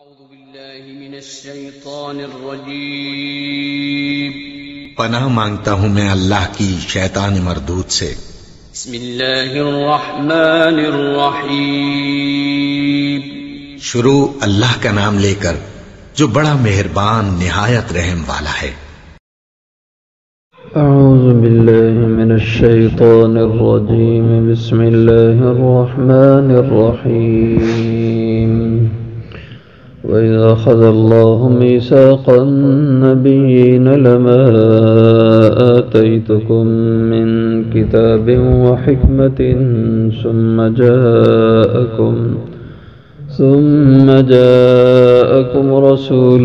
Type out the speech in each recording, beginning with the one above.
أعوذ بالله من الشيطان الرجيم پناہ مانگتا ہوں میں اللہ کی شیطان مردود سے۔ بسم الله الرحمن الرحيم شروع اللہ کا نام لے کر جو بڑا مہربان نہایت رحم والا ہے۔ أعوذ بالله من الشيطان الرجيم بسم الله الرحمن الرحيم وإذا أخذ الله ميثاق النبيين لما آتيتكم من كتاب وحكمة ثم جاءكم رسول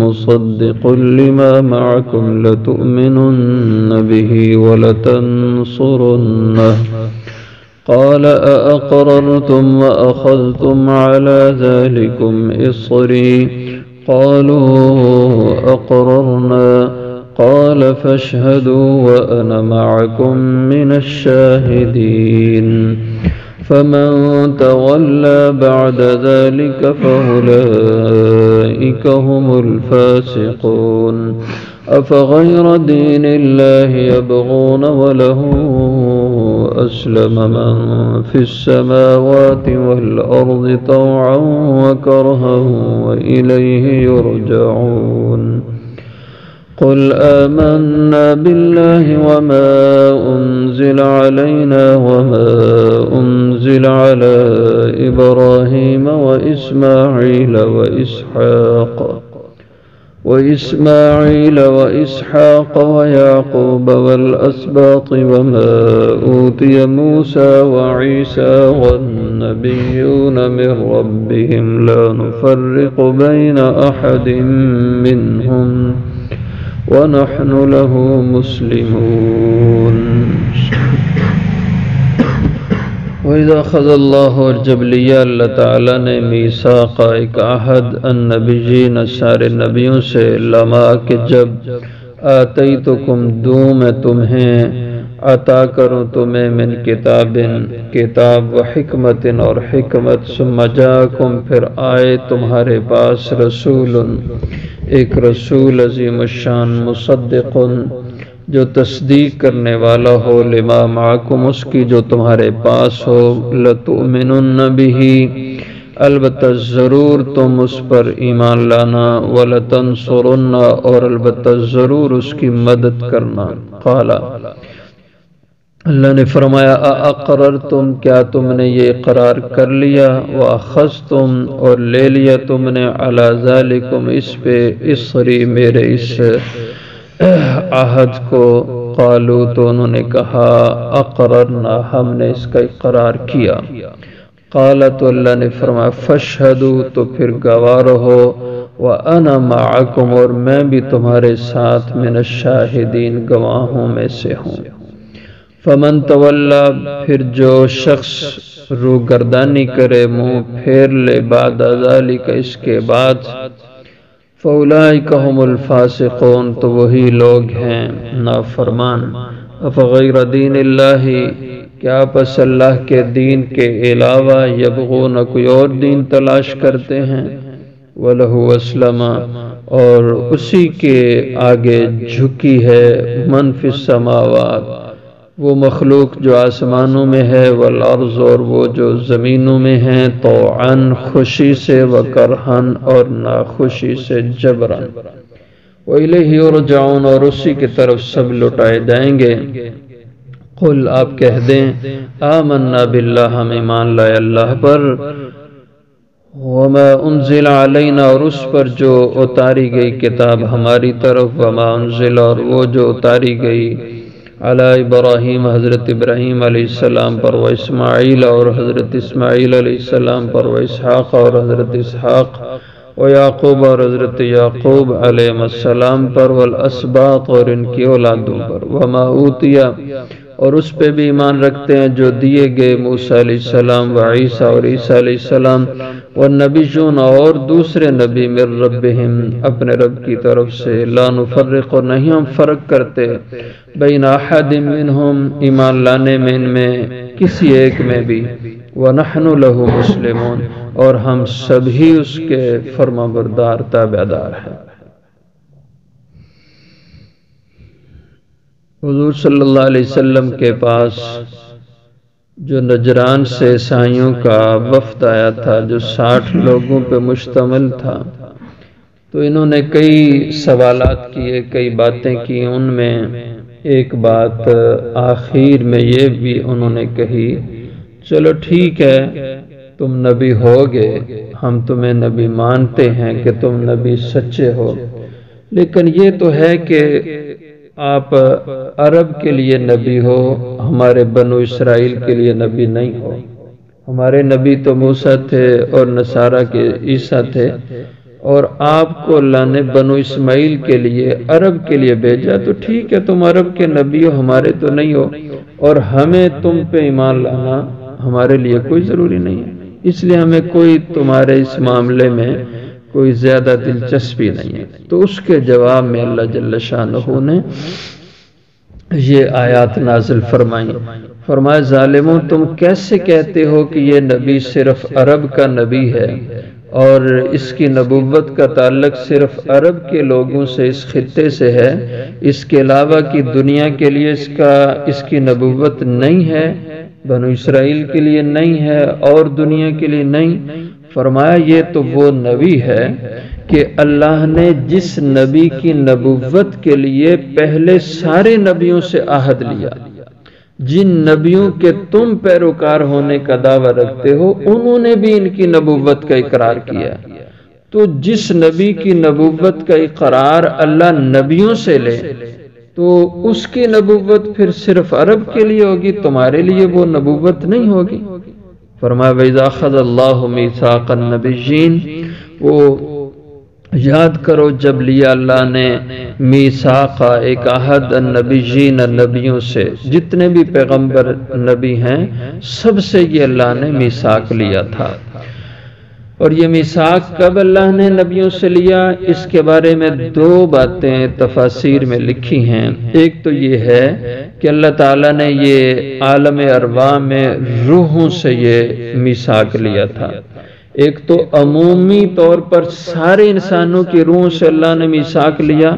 مصدق لما معكم لتؤمنن به ولتنصرنه قال أأقررتم وأخذتم على ذلكم إصري قالوا أقررنا قال فاشهدوا وأنا معكم من الشاهدين فمن تولى بعد ذلك فأولئك هم الفاسقون أفغير دين الله يبغون وله أسلم من في السماوات والأرض طوعا وكرها وإليه يرجعون قل آمنا بالله وما أنزل علينا وما أنزل على إبراهيم وإسماعيل وإسحاق ويعقوب والأسباط وما أوتي موسى وعيسى والنبيون من ربهم لا نفرق بين أحد منهم ونحن له مسلمون وَإِذَا أَخَذَ اللَّهُ اور جب لیا اللہ تعالیٰ نے میثاق ایک عہد النبیین سارے نبیوں سے لما کہ جب آتیتکم دوں میں تمہیں عطا کروں تمہیں من کتاب و حکمت اور حکمت ثم جاءکم پھر آئے تمہارے پاس رسول ایک رسول عظیم الشان مصدق جو تصدیق کرنے والا ہو لما معکم اس کی جو تمہارے پاس ہو لتؤمنن بہ البتہ ضرور تم اس پر ایمان لانا ولتنصرن اور البتہ ضرور اس کی مدد کرنا قال اللہ نے فرمایا اقررتم کیا تم نے یہ اقرار کر لیا واخذتم اور لے لیا تم نے علی ذالکم اس پہ اصری میرے اس عہد کو قالوا تو انہوں نے کہا اقررنا ہم نے اس کا اقرار کیا قال تو اللہ نے فرمایا فاشہدوا تو پھر گواہ رہو وانا معکم اور میں بھی تمہارے ساتھ من الشاہدین گواہوں میں سے ہوں فمن تولا پھر جو شخص روگردانی کرے منہ پھیر لے بعد ذالک اس کے بعد فَأُولَئِكَ هُمُ الْفَاسِقُونَ تو وہی لوگ ہیں نافرمان افغیر دین اللہ کیا پس اللہ کے دین کے علاوہ یبغون کوئی اور دین تلاش کرتے ہیں وَلَهُ أَسْلَمَ اور اسی کے آگے جھکی ہے من فی السماوات وہ مخلوق جو آسمانوں میں ہے والارض اور وہ جو زمینوں میں ہیں طوعاً خوشی سے وکرہن اور ناخوشی سے جبراً وإلیہ یرجعون اور اسی کی طرف سب لٹائے جائیں گے قل آپ کہہ دیں آمنا باللہ ہم ایمان لائے اللہ پر وما انزل علینا اور اس پر جو اتاری گئی کتاب ہماری طرف وما انزل اور وہ جو اتاری گئی علی ابراہیم حضرت ابراہیم علیہ السلام پر و اسماعیل اور حضرت اسماعیل علیہ السلام پر و اسحاق اور حضرت اسحاق و یعقوب اور حضرت یعقوب علیہ السلام پر والاسباط اور ان کی اولادوں پر وما اوتیا اور اس پہ بھی ایمان رکھتے ہیں جو دیے گئے موسیٰ علیہ السلام و عیسیٰ اور عیسیٰ علیہ السلام والنبیون اور دوسرے نبی من ربہم اپنے رب کی طرف سے لا نفرق اور نہیں ہم فرق کرتے بین احد منہم ایمان لانے میں ان میں کسی ایک میں بھی وَنَحْنُ لَهُ مُسْلِمُونَ اور ہم سبھی اس کے فرمانبردار تابعدار ہیں۔ حضور صلی اللہ علیہ وسلم کے پاس جو نجران سے عیسائیوں کا وفد آیا تھا، جو 60 لوگوں پہ مشتمل تھا، تو انہوں نے کئی سوالات کیے، کئی باتیں کی۔ ان میں ایک بات آخر میں یہ بھی انہوں نے کہی، چلو ٹھیک ہے تم نبی ہوگے، ہم تمہیں نبی مانتے ہیں کہ تم نبی سچے ہو، لیکن یہ تو ہے کہ آپ عرب کے لیے نبی ہو، ہمارے بنو اسرائیل کے لیے نبی نہیں ہو۔ ہمارے نبی تو موسیٰ تھے اور نصارہ کے عیسیٰ تھے، اور آپ کو اللہ نے بنو اسماعیل کے لیے عرب کے لیے بھیجا، تو ٹھیک ہے تم عرب کے نبی ہو، ہمارے تو نہیں ہو، اور ہمیں تم پہ ایمان لانا ہمارے لیے کوئی ضروری نہیں ہے، اس لیے ہمیں کوئی تمہارے اس معاملے میں کوئی زیادہ دلچسپی نہیں ہے۔ تو اس کے جواب میں اللہ جل شانہ نے یہ آیات نازل فرمائیں، فرمایا ظالموں تم کیسے کہتے ہو کہ یہ نبی صرف عرب کا نبی ہے اور اس کی نبوت کا تعلق صرف عرب کے لوگوں سے، اس خطے سے ہے، اس کے علاوہ کی دنیا کے لیے اس کی نبوت نہیں ہے، بنو اسرائیل کے لیے نہیں ہے اور دنیا کے لیے نہیں۔ فرمایا یہ تو وہ نبی ہے کہ اللہ نے جس نبی کی نبوت کے لیے پہلے سارے نبیوں سے عہد لیا، جن نبیوں کے تم پیروکار ہونے کا دعویٰ رکھتے ہو، انہوں نے بھی ان کی نبوت کا اقرار کیا۔ تو جس نبی کی نبوت کا اقرار اللہ نبیوں سے لے تو اس کی نبوت پھر صرف عرب کے لیے ہوگی، تمہارے لیے وہ نبوت نہیں ہوگی۔ فرمایا وَإِذَا أَخَذَ اللَّهُ مِيثَاقَ النَّبِيِّينَ، وہ یاد کرو جب لیا اللہ نے میثاق، ایک عہد، النبیین، نبیوں سے، جتنے بھی پیغمبر نبی ہیں سب سے یہ اللہ نے میثاق لیا تھا۔ اور یہ میثاق کب اللہ نے نبیوں سے لیا، اس کے بارے میں دو باتیں تفاسیر میں لکھی ہیں۔ ایک تو یہ ہے کہ اللہ تعالیٰ نے یہ عالم ارواح میں روحوں سے یہ میثاق لیا تھا۔ ایک تو عمومی طور پر سارے انسانوں کی روحوں سے اللہ نے میثاق لیا،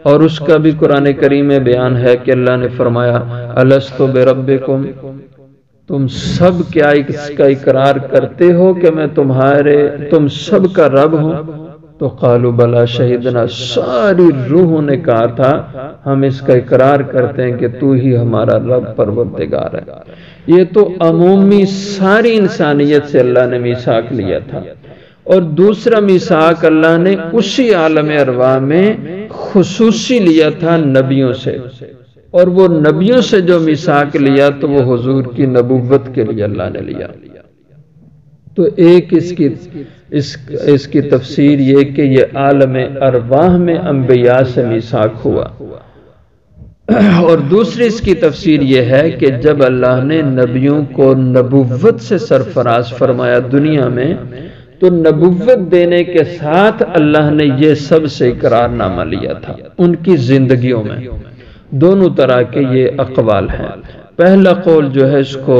اور اس کا بھی قرآن کریم میں بیان ہے کہ اللہ نے فرمایا الست بربکم، تم سب کیا اس کا اقرار کرتے ہو کہ میں تم سب کا رب ہوں؟ تو قالوا بلا شہدنا، ساری روحوں نے کہا تھا ہم اس کا اقرار کرتے ہیں کہ تو ہی ہمارا رب پروردگار ہے۔ یہ تو عمومی ساری انسانیت سے اللہ نے میثاق لیا تھا۔ اور دوسرا میثاق اللہ نے اسی عالم ارواح میں خصوصی لیا تھا نبیوں سے، اور وہ نبیوں سے جو میثاق لیا تو وہ حضور کی نبوت کے لیے اللہ نے لیا۔ تو ایک اس کی تفسیر یہ کہ یہ عالم ارواح میں انبیاء سے میثاق ہوا، اور دوسری اس کی تفسیر یہ ہے کہ جب اللہ نے نبیوں کو نبوت سے سرفراز فرمایا دنیا میں، تو نبوت دینے کے ساتھ اللہ نے یہ سب سے اقرار نامہ لیا تھا ان کی زندگیوں میں۔ دونوں طرح کے یہ اقوال ہیں۔ پہلا قول جو ہے اس کو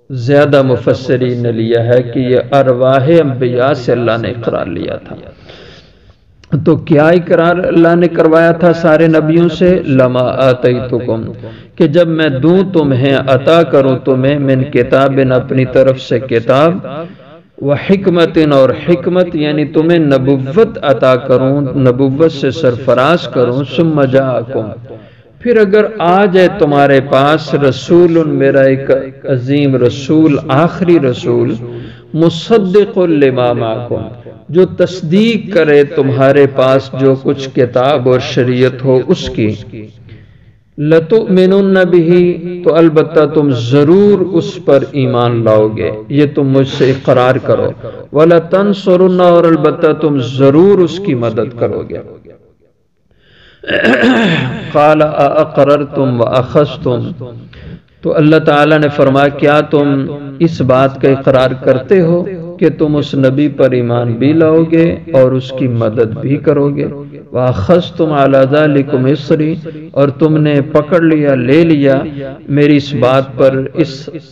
زیادہ مفسرین نے لیا ہے کہ یہ ارواح انبیاء سے اللہ نے اقرار لیا تھا۔ تو کیا اقرار اللہ نے کروایا تھا سارے نبیوں سے؟ لما آتیتکم، کہ جب میں دوں تمہیں، عطا کروں تمہیں، من کتاب، اپنی طرف سے کتاب، وحکمت، اور حکمت یعنی تمہیں نبوت عطا کروں، نبوت سے سرفراز کروں، ثم جاءکم، پھر اگر آ جائے تمہارے پاس رسول، میرا ایک عظیم رسول، آخری رسول، مصدق لما معکم، جو تصدیق کرے تمہارے پاس جو کچھ کتاب اور شریعت ہو اس کی، لَتُؤْمِنُنَّ بِهِ، تو البتہ تم ضرور اس پر ایمان لاؤ گے، یہ تم مجھ سے اقرار کرو، وَلَتَنْصُرُنَّ، اور البتہ تم ضرور اس کی مدد کرو گے۔ قَالَ أَأَقْرَرْتُمْ وَأَخَذْتُمْ، تو اللہ تعالیٰ نے فرمایا کیا تم اس بات کا اقرار کرتے ہو کہ تم اس نبی پر ایمان بھی لاؤ گے اور اس کی مدد بھی کرو گے۔ وَأَخَذْتُمْ عَلَى ذَلِكُمْ إِصْرِي، اور تم نے پکڑ لیا، لے لیا میری اس بات پر،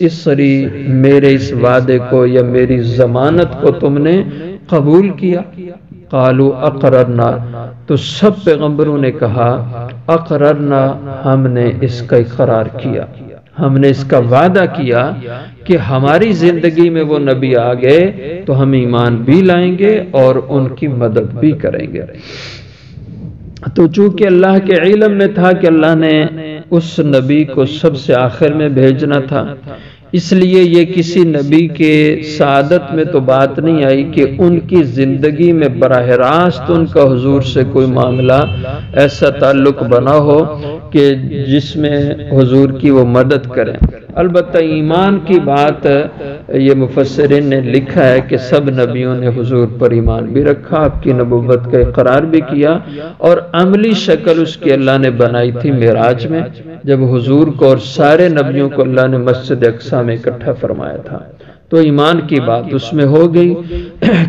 اسری میرے اس وعدے کو یا میری ضمانت کو تم نے قبول کیا۔ قالوا اقررنا، تو سب پیغمبروں نے کہا اقررنا، ہم نے اس کا اقرار کیا، ہم نے اس کا وعدہ کیا کہ ہماری زندگی میں وہ نبی آ گئے تو ہم ایمان بھی لائیں گے اور ان کی مدد بھی کریں گے۔ تو چونکہ اللہ کے علم میں تھا کہ اللہ نے اس نبی کو سب سے آخر میں بھیجنا تھا، اس لیے یہ کسی نبی کے سعادت میں تو بات نہیں آئی کہ ان کی زندگی میں براہ راست ان کا حضور سے کوئی معاملہ ایسا تعلق بنا ہو کہ جس میں حضور کی وہ مدد کریں۔ البتہ ایمان کی بات یہ مفسرین نے لکھا ہے کہ سب نبیوں نے حضور پر ایمان بھی رکھا، آپ کی نبوت کا اقرار بھی کیا، اور عملی شکل اس کی اللہ نے بنائی تھی معراج میں، جب حضور کو اور سارے نبیوں کو اللہ نے مسجد اقصی میں اکٹھا فرمایا تھا۔ تو ایمان کی بات اس میں ہو گئی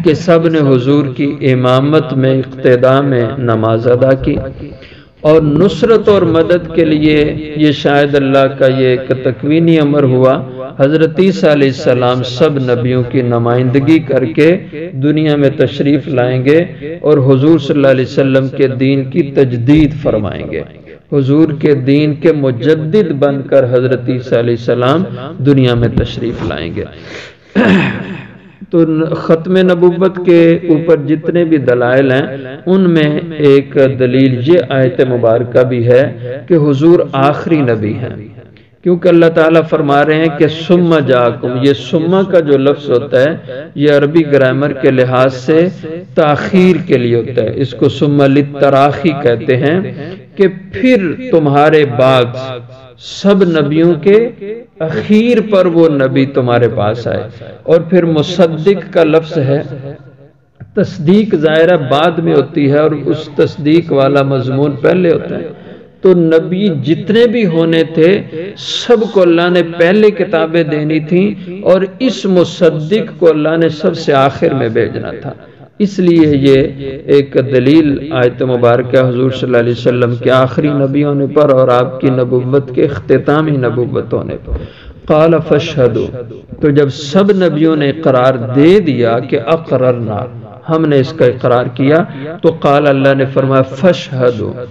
کہ سب نے حضور کی امامت میں، اقتداء میں نماز ادا کی، اور نصرت اور مدد کے لیے یہ شاید اللہ کا یہ ایک تکوینی امر ہوا۔ حضرت عیسیٰ علیہ السلام سب نبیوں کی نمائندگی کر کے دنیا میں تشریف لائیں گے اور حضور صلی اللہ علیہ وسلم کے دین کی تجدید فرمائیں گے، حضور کے دین کے مجدد بن کر حضرت عیسیٰ علیہ السلام دنیا میں تشریف لائیں گے۔ تو ختم نبوت کے اوپر جتنے بھی دلائل ہیں ان میں ایک دلیل یہ آیت مبارکہ بھی ہے کہ حضور آخری نبی ہیں، کیونکہ اللہ تعالیٰ فرما رہے ہیں کہ ثم جاءکم، یہ ثم کا جو لفظ ہوتا ہے یہ عربی گرامر کے لحاظ سے تاخیر کے لیے ہوتا ہے، اس کو ثم للتراخی کہتے ہیں کہ پھر تمہارے بعد سب نبیوں کے اخیر پر وہ نبی تمہارے پاس آئے۔ اور پھر مصدق کا لفظ ہے، تصدیق ظاہرہ بعد میں ہوتی ہے اور اس تصدیق والا مضمون پہلے ہوتا ہے۔ تو نبی جتنے بھی ہونے تھے سب کو اللہ نے پہلے کتابیں دینی تھیں، اور اس مصدق کو اللہ نے سب سے آخر میں بھیجنا تھا۔ اس لیے یہ ایک دلیل آیت مبارکہ حضور صلی اللہ علیہ وسلم کے آخری نبی ہونے پر اور آپ کی نبوت کے اختتامی نبوت ہونے پر۔ قال فاشہدوا، تو جب سب نبیوں نے اقرار دے دیا کہ اقررنا، ہم نے اس کا اقرار کیا، تو قال اللہ نے فرمایا فاشہدوا،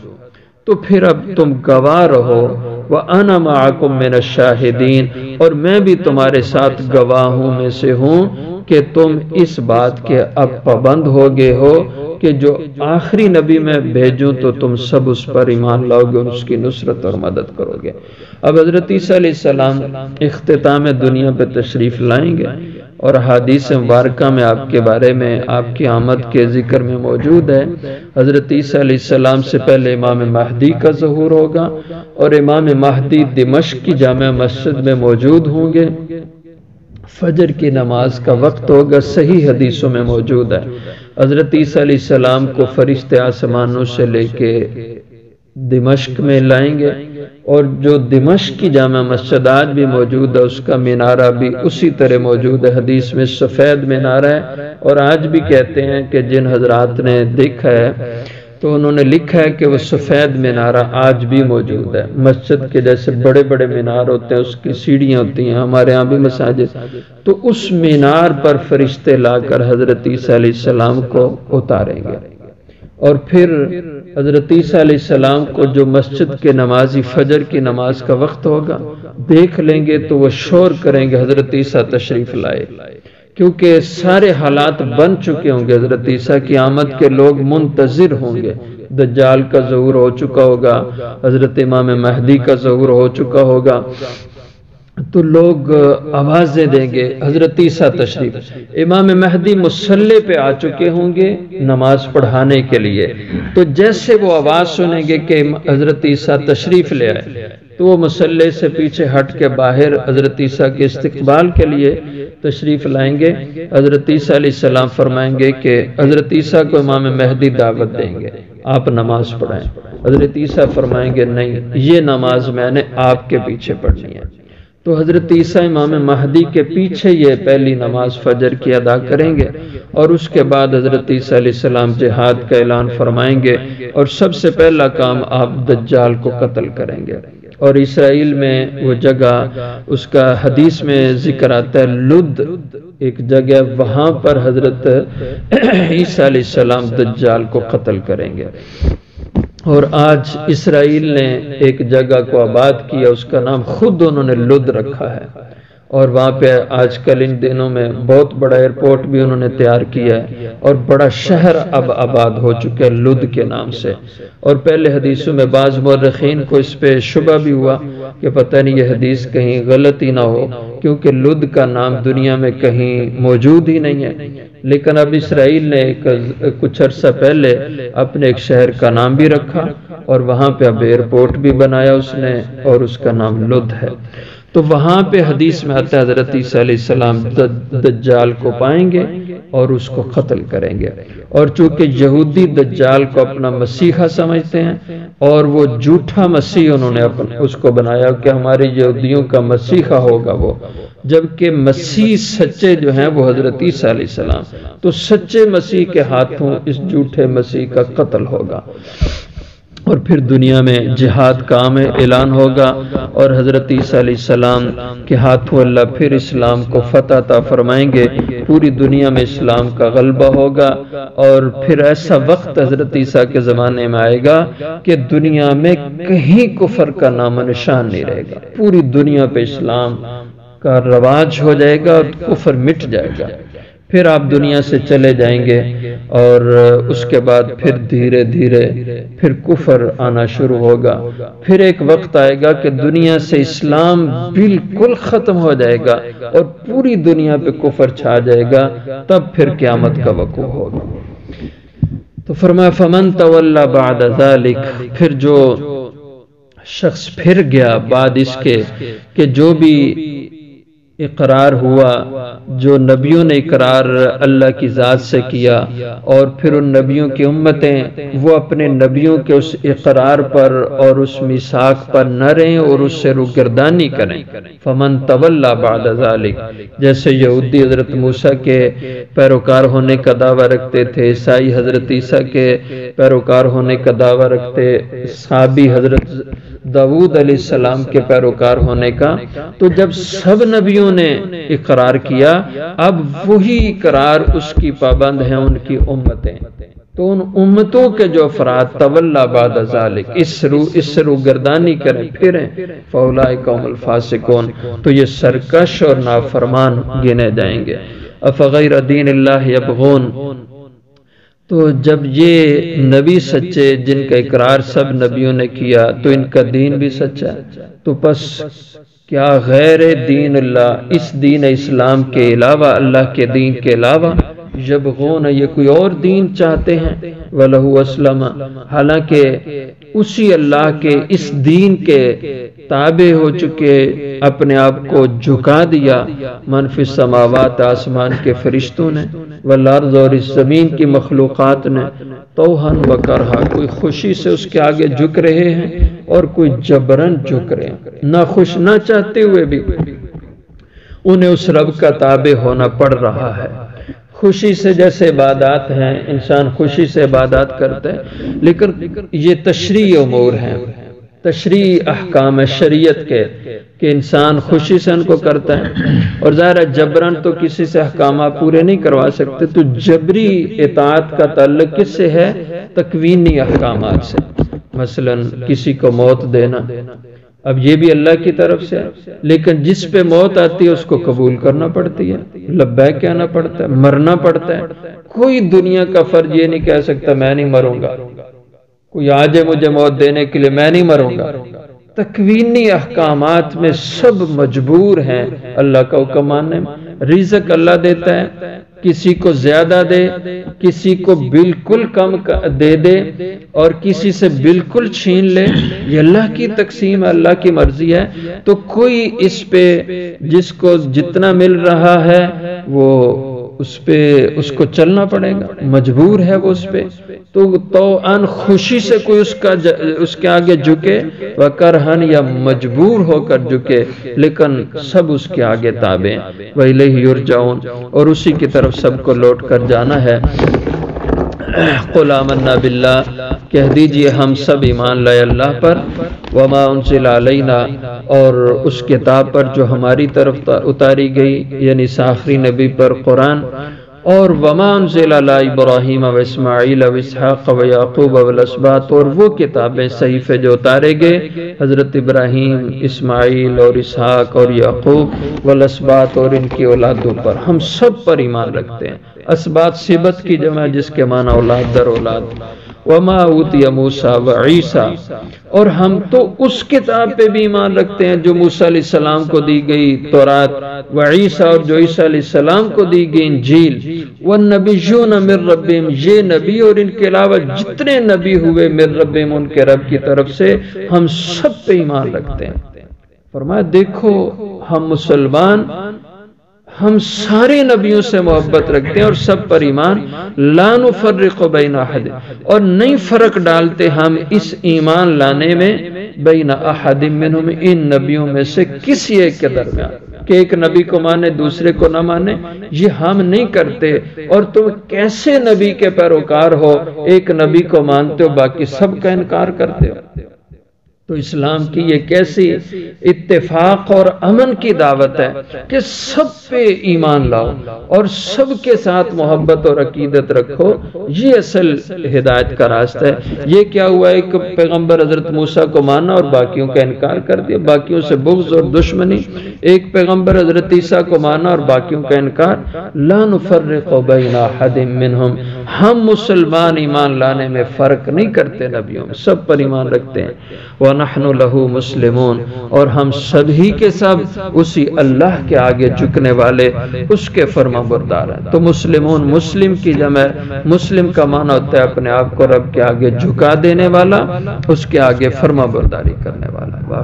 تو پھر اب تم گواہ رہو، وَأَنَا مَعَكُمْ مِنَ الشَّاهِدِينَ، اور میں بھی تمہارے ساتھ گواہوں میں سے ہوں کہ تم اس بات کے اب پابند ہو گئے ہو کہ جو آخری نبی میں بھیجوں تو تم سب اس پر ایمان لاؤ گے اور اس کی نصرت اور مدد کرو گے۔ اب حضرت عیسیٰ علیہ السلام اختتام دنیا پہ تشریف لائیں گے، اور حدیث مبارکہ میں آپ کے بارے میں آپ کی آمد کے ذکر میں موجود ہے۔ حضرت عیسیٰ علیہ السلام سے پہلے امام مہدی کا ظہور ہوگا، اور امام مہدی دمشق کی جامع مسجد میں موجود ہوں گے، فجر کی نماز کا وقت ہوگا، صحیح حدیثوں میں موجود ہے۔ حضرت عیسیٰ علیہ السلام کو فرشتے آسمانوں سے لے کے دمشق میں لائیں گے، اور جو دمشق کی جامع مسجد آج بھی موجود ہے اس کا مینارہ بھی اسی طرح موجود ہے، حدیث میں سفید مینارہ ہے، اور آج بھی کہتے ہیں کہ جن حضرات نے دیکھا ہے تو انہوں نے لکھا ہے کہ وہ سفید مینارہ آج بھی موجود ہے۔ مسجد کے جیسے بڑے بڑے مینار ہوتے ہیں اس کی سیڑھیاں ہوتی ہیں، ہمارے ہاں بھی مساجد، تو اس مینار پر فرشتے لا کر حضرت عیسیٰ علیہ السلام کو اتاریں گے، اور پھر حضرت عیسیٰ علیہ السلام کو جو مسجد کے نمازی فجر کی نماز کا وقت ہوگا دیکھ لیں گے تو وہ شور کریں گے حضرت عیسیٰ تشریف لائے، کیونکہ سارے حالات بن چکے ہوں گے، حضرت عیسیٰ کی آمد کے لوگ منتظر ہوں گے، دجال کا ظہور ہو چکا ہوگا، حضرت امام مہدی کا ظہور ہو چکا ہوگا، تو لوگ آوازیں دیں گے حضرت عیسیٰ تشریف۔ امام مہدی مصلی پہ آ چکے ہوں گے نماز پڑھانے کے لیے، تو جیسے وہ آواز سنیں گے کہ حضرت عیسیٰ تشریف لے آئے تو وہ مصلی سے پیچھے ہٹ کے باہر حضرت عیسیٰ کے استقبال کے لیے تشریف لائیں گے۔ حضرت عیسیٰ علیہ السلام فرمائیں گے کہ حضرت عیسیٰ کو امام مہدی دعوت دیں گے، آپ نماز پڑھائیں۔ حضرت عیسیٰ فرمائیں گے نہیں، یہ نماز میں نے آپ کے پیچھے پڑھنی ہے۔ تو حضرت عیسیٰ امام مہدی کے پیچھے یہ پہلی نماز فجر کی ادا کریں گے، اور اس کے بعد حضرت عیسیٰ علیہ السلام جہاد کا اعلان فرمائیں گے، اور سب سے پہلا کام آپ دجال کو قتل کریں گے۔ اور اسرائیل میں وہ جگہ، اس کا حدیث میں ذکر آتا ہے، لد ایک جگہ، وہاں پر حضرت عیسیٰ علیہ السلام دجال کو قتل کریں گے۔ اور آج اسرائیل نے ایک جگہ کو آباد کیا، اس کا نام خود انہوں نے لد رکھا ہے، اور وہاں پہ آج کل ان دنوں میں بہت بڑا ایئرپورٹ بھی انہوں نے تیار کیا ہے، اور بڑا شہر اب آباد ہو چکا ہے لد کے نام سے۔ اور پہلے حدیثوں میں بعض مورخین کو اس پہ شبہ بھی ہوا کہ پتہ نہیں یہ حدیث کہیں غلط ہی نہ ہو، کیونکہ لد کا نام دنیا میں کہیں موجود ہی نہیں ہے، لیکن اب اسرائیل نے کچھ عرصہ پہلے اپنے ایک شہر کا نام بھی رکھا، اور وہاں پہ اب ایئرپورٹ بھی بنایا اس نے، اور اس کا نام لد ہے۔ تو وہاں پہ حدیث میں آتا ہے حضرت عیسیٰ علیہ السلام دجال کو پائیں گے اور اس کو قتل کریں گے۔ اور چونکہ یہودی دجال کو اپنا مسیحا سمجھتے ہیں، اور وہ جھوٹا مسیح انہوں نے اس کو بنایا کہ ہمارے یہودیوں کا مسیحا ہوگا وہ، جبکہ مسیح سچے جو ہیں وہ حضرت عیسیٰ علیہ السلام، تو سچے مسیح کے ہاتھوں اس جھوٹے مسیح کا قتل ہوگا، اور پھر دنیا میں جہاد کا اعلان ہوگا، اور حضرت عیسیٰ علیہ السلام کے ہاتھوں اللہ پھر اسلام کو فتح عطا فرمائیں گے، پوری دنیا میں اسلام کا غلبہ ہوگا، اور پھر ایسا وقت حضرت عیسیٰ کے زمانے میں آئے گا کہ دنیا میں کہیں کفر کا نام و نشان نہیں رہے گا، پوری دنیا پہ اسلام کا رواج ہو جائے گا اور کفر مٹ جائے گا۔ پھر آپ دنیا سے چلے جائیں گے، اور اس کے بعد پھر دھیرے دھیرے پھر کفر آنا شروع ہوگا، پھر ایک وقت آئے گا کہ دنیا سے اسلام بالکل ختم ہو جائے گا اور پوری دنیا پہ کفر چھا جائے گا، تب پھر قیامت کا وقوع ہوگا۔ تو فرمایا فمن تولی بعد ذلک، پھر جو شخص پھر گیا بعد اس کے کہ جو بھی اقرار ہوا، جو نبیوں نے اقرار اللہ کی ذات سے کیا، اور پھر ان نبیوں کی امتیں وہ اپنے نبیوں کے اس اقرار پر اور اس میثاق پر نہ رہیں اور اس سے روگردانی کریں، فمن تولی بعد ذلک، جیسے یہودی حضرت موسیٰ کے پیروکار ہونے کا دعویٰ رکھتے تھے، عیسائی حضرت عیسیٰ کے پیروکار ہونے کا دعویٰ رکھتے، صحابی حضرت داؤد علیہ السلام کے پیروکار ہونے کا، تو جب سب نبیوں نے اقرار کیا، اب وہی اقرار اس کی پابند ہیں ان کی امتیں، تو ان امتوں کے جو افراد تولی بعد ذالک اس سے روگردانی کریں پھریں، فاولئک هم الفاسقون، تو یہ سرکش اور نافرمان گنے جائیں گے۔ افغیر دین اللہ یبغون، تو جب یہ نبی سچے جن کا اقرار سب نبیوں نے کیا تو ان کا دین بھی سچا ہے، تو پس کیا غیر دین اللہ، اس دین اسلام کے علاوہ، اللہ کے دین کے علاوہ، یبغون، یہ کوئی اور دین چاہتے ہیں، وَلَهُ أَسْلَمَ، حالانکہ اسی اللہ کے اس دین کے تابع ہو چکے، اپنے آپ کو جھکا دیا، من فی السماوات، آسمان کے فرشتوں نے، والارض، اور اس زمین کی مخلوقات نے، طوعاً وکرہا، کوئی خوشی سے اس کے آگے جھک رہے ہیں اور کوئی جبرن جھک رہے ہیں، نہ خوش نہ چاہتے ہوئے بھی انہیں اس رب کا تابع ہونا پڑ رہا ہے۔ خوشی سے جیسے عبادات ہیں، انسان خوشی سے عبادات کرتا ہے، لیکن یہ تشریع امور ہیں، تشریع احکام شریعت کے، کہ انسان خوشی سے ان کو کرتا ہے، اور ظاہر ہے جبرن تو کسی سے احکامات پورے نہیں کروا سکتے، تو جبری اطاعت کا تعلق کس سے ہے؟ تکوینی احکامات سے، مثلا کسی کو موت دینا، اب یہ بھی اللہ کی طرف سے ہے، لیکن جس پہ موت آتی ہے اس کو قبول کرنا پڑتی ہے، لبیک کہنا پڑتا ہے، مرنا پڑتا ہے۔ کوئی دنیا کا فرد یہ نہیں کہہ سکتا میں نہیں مروں گا، کوئی آجے مجھے موت دینے کے لیے، میں نہیں مروں گا۔ تکوینی احکامات میں سب مجبور ہیں اللہ کا حکم ماننے میں۔ رزق اللہ دیتا ہے، کسی کو زیادہ دے، کسی کو بالکل کم دے دے، اور کسی سے بالکل چھین لے، یہ اللہ کی تقسیم ہے، اللہ کی مرضی ہے، تو کوئی اس پہ جس کو جتنا مل رہا ہے وہ اس کو چلنا پڑے گا، مجبور ہے وہ اس پہ، تو ان خوشی سے کوئی اس کے آگے جھکے، وکرہن یا مجبور ہو کر جھکے، لیکن سب اس کے آگے تابع، وَإِلَيْهِ يُرْجَعُونَ، اور اسی کی طرف سب کو لوٹ کر جانا ہے۔ قُلْ آمَنَّا بِاللَّهِ، کہہ دیجئے ہم سب ایمان لائے اللہ پر، وَمَا أُنزِلَ عَلَيْنَا، اور اس کتاب پر جو ہماری طرف اتاری گئی، یعنی آخری نبی پر قرآن، اور وما انزل علی ابراہیم و اسماعیل و اسحاق و یعقوب والاسباط، اور وہ کتابیں صحیفے جو اتارے گئے حضرت ابراہیم، اسماعیل اور اسحاق اور یعقوب والاسباط اور ان کی اولادوں پر، ہم سب پر ایمان رکھتے ہیں۔ اسباط صبت کی جمع جس کے معنی اولاد در اولاد۔ وما اوتی موسیٰ و عیسیٰ، اور ہم تو اس کتاب پہ بھی ایمان رکھتے ہیں جو موسیٰ علیہ السلام کو دی گئی تورات، و عیسیٰ، اور جو عیسیٰ علیہ السلام کو دی گئی انجیل، والنبیون من ربہم، یہ نبی اور ان کے علاوہ جتنے نبی ہوئے من ربہم ان کے رب کی طرف سے، ہم سب پہ ایمان رکھتے ہیں۔ فرمایا دیکھو ہم مسلمان، ہم سارے نبیوں سے محبت رکھتے ہیں اور سب پر ایمان، لا نفرق بین احد، اور نہیں فرق ڈالتے ہم اس ایمان لانے میں، بین احد منہم، ان نبیوں میں سے کسی ایک کے درمیان، کہ ایک نبی کو مانے دوسرے کو نہ مانے، یہ ہم نہیں کرتے۔ اور تم کیسے نبی کے پیروکار ہو، ایک نبی کو مانتے ہو باقی سب کا انکار کرتے ہو؟ تو اسلام کی یہ کیسی اتفاق اور امن کی دعوت ہے کہ سب پہ ایمان لاؤ اور سب کے ساتھ محبت اور عقیدت رکھو، یہ اصل ہدایت کا راستہ ہے۔ یہ کیا ہوا، ایک پیغمبر حضرت موسیٰ کو مانا اور باقیوں کا انکار کر دیا، باقیوں سے بغض اور دشمنی۔ ایک پیغمبر حضرت عیسیٰ کو مانا اور باقیوں کا انکار۔ لا نفرق بین احد منہم، ہم مسلمان ایمان لانے میں فرق نہیں کرتے نبیوں میں، سب پر ایمان رکھتے ہیں۔ وَنَحْنُ لَهُ مُسْلِمُونَ، اور ہم سبھی کے سب اسی اللہ کے آگے جھکنے والے، اس کے فرما بردار ہیں۔ تو مسلمون، مسلم کی جمع، مسلم کا معنی ہوتا ہے اپنے آپ کو رب کے آگے جھکا دینے والا، اس کے آگے فرما برداری کرنے والا۔